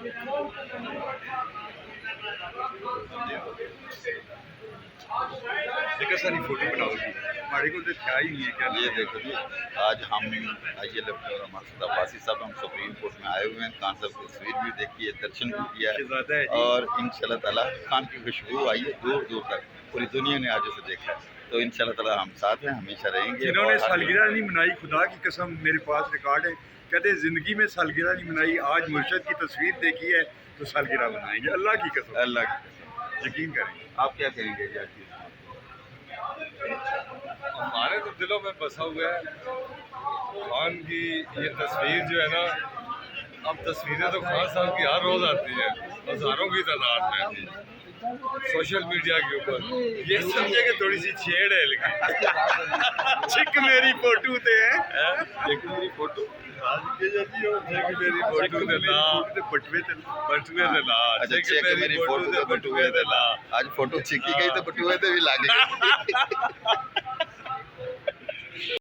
देखो सारी फोटो बनाओगी हमारे को तो क्या ही नहीं है क्या। ये देखो जी, आज हम ILF और मकसद अब्बासी साहब हम सुप्रीम कोर्ट में आए हुए हैं। खान साहब की तस्वीर भी देखी है, दर्शन भी किया है और इंशाल्लाह ताला खान की खुशबू आई है दूर दूर तक, पूरी दुनिया ने आज उसे देखा है। तो इंशाल्लाह ताला हम साथ हैं, हमेशा रहेंगे। जिन्होंने सालगिरह नहीं मनाई, खुदा की कसम मेरे पास रिकॉर्ड है, कहते ज़िंदगी में सालगिरह नहीं मनाई, आज मुर्शद की तस्वीर देखी है तो सालगिरह मनाएंगे। अल्लाह की कसम, अल्लाह की कसम, यकीन करें। आप क्या कहेंगे जी? हमारे तो दिलों में बसा हुआ है खान की ये तस्वीर जो है ना। अब तस्वीरें तो खान साहब की हर रोज़ आती हैं हज़ारों की तादाद में सोशल मीडिया के ऊपर। ये समझे कि थोड़ी सी छेड़ है, लेकिन चिक मेरी फोटो ते है, एक मेरी फोटो मेरी फोटो दे ला बटवे ते बटुए दे ला। अच्छा, चेक मेरी फोटो ते बटुए दे ला। आज फोटो छिकी गई तो बटुए ते भी लागे।